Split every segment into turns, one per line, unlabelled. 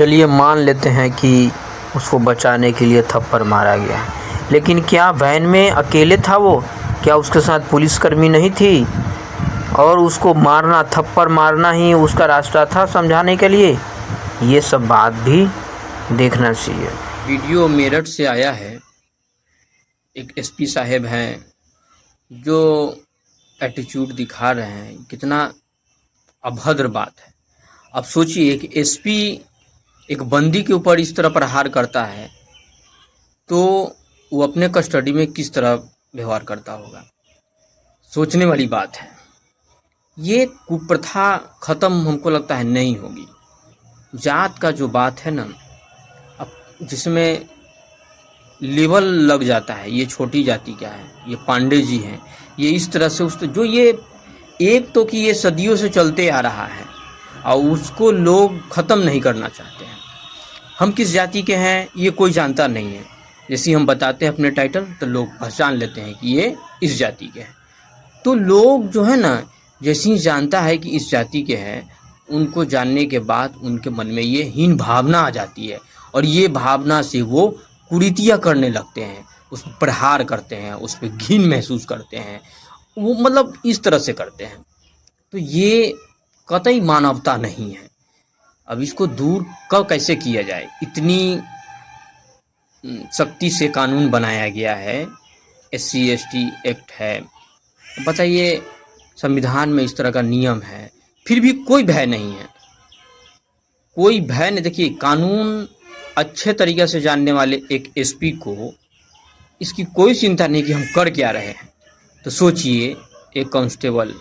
चलिए मान लेते हैं कि उसको बचाने के लिए थप्पड़ मारा गया है, लेकिन क्या वैन में अकेले था वो? क्या उसके साथ पुलिसकर्मी नहीं थी? और उसको मारना, थप्पड़ मारना ही उसका रास्ता था समझाने के लिए? ये सब बात भी देखना चाहिए।
वीडियो मेरठ से आया है। एक एसपी साहब हैं जो एटीट्यूड दिखा रहे हैं, कितना अभद्र बात है। अब सोचिए, एक एसपी एक बंदी के ऊपर इस तरह प्रहार करता है तो वो अपने कस्टडी में किस तरह व्यवहार करता होगा। सोचने वाली बात है। ये कुप्रथा खत्म हमको लगता है नहीं होगी। जात का जो बात है ना, अब जिसमें लेवल लग जाता है, ये छोटी जाति क्या है, ये पांडे जी हैं, ये इस तरह से उस जो ये एक तो कि ये सदियों से चलते आ रहा है और उसको लोग ख़त्म नहीं करना चाहते हैं। हम किस जाति के हैं ये कोई जानता नहीं है। जैसे हम बताते हैं अपने टाइटल तो लोग पहचान लेते हैं कि ये इस जाति के हैं। तो लोग जो है ना, जैसे ही जानता है कि इस जाति के हैं, उनको जानने के बाद उनके मन में ये हीन भावना आ जाती है और ये भावना से वो कुरीतियाँ करने लगते हैं, उस पर प्रहार करते हैं, उस पर घिन महसूस करते हैं, वो मतलब इस तरह से करते हैं। तो ये कतई मानवता नहीं है। अब इसको दूर कब कैसे किया जाए? इतनी सख्ती से कानून बनाया गया है, SC ST एक्ट है, बताइए संविधान में इस तरह का नियम है, फिर भी कोई भय नहीं है, कोई भय नहीं। देखिए, कानून अच्छे तरीके से जानने वाले एक SP को इसकी कोई चिंता नहीं कि हम कर क्या रहे हैं। तो सोचिए, एक कांस्टेबल,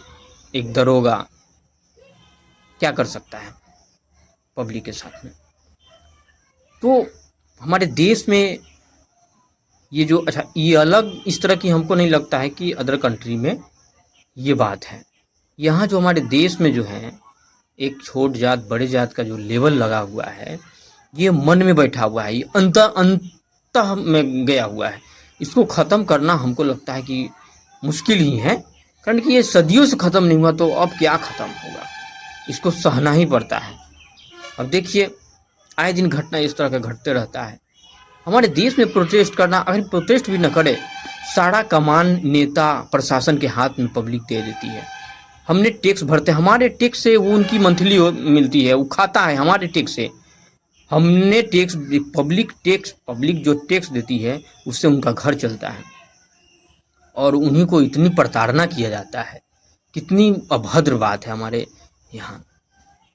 एक दरोगा क्या कर सकता है पब्लिक के साथ में। तो हमारे देश में ये जो अच्छा, ये अलग इस तरह की हमको नहीं लगता है कि अदर कंट्री में ये बात है। यहाँ जो हमारे देश में जो है, एक छोट जात बड़े जात का जो लेवल लगा हुआ है, ये मन में बैठा हुआ है, ये अंतः में गया हुआ है। इसको ख़त्म करना हमको लगता है कि मुश्किल ही है, कारण कि ये सदियों से ख़त्म नहीं हुआ तो अब क्या ख़त्म होगा। इसको सहना ही पड़ता है। अब देखिए, आए दिन घटना इस तरह का घटते रहता है। हमारे देश में प्रोटेस्ट करना, अगर प्रोटेस्ट भी न करे, सारा कमान नेता प्रशासन के हाथ में पब्लिक दे देती है। हमने टैक्स भरते, हमारे टैक्स से वो उनकी मंथली मिलती है, वो खाता है हमारे टैक्स से। हमने टैक्स, पब्लिक जो टैक्स देती है उससे उनका घर चलता है और उन्हीं को इतनी प्रताड़ना किया जाता है। कितनी अभद्र बात है हमारे यहाँ।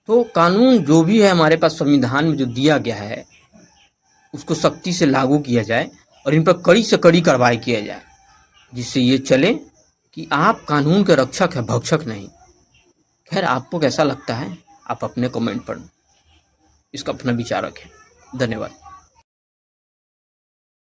तो कानून जो भी है हमारे पास संविधान में जो दिया गया है, उसको सख्ती से लागू किया जाए और इन पर कड़ी से कड़ी कार्रवाई किया जाए, जिससे ये चले कि आप कानून के रक्षक हैं, भक्षक नहीं। खैर, आपको कैसा लगता है आप अपने कमेंट पर इसका अपना विचार रखें। धन्यवाद।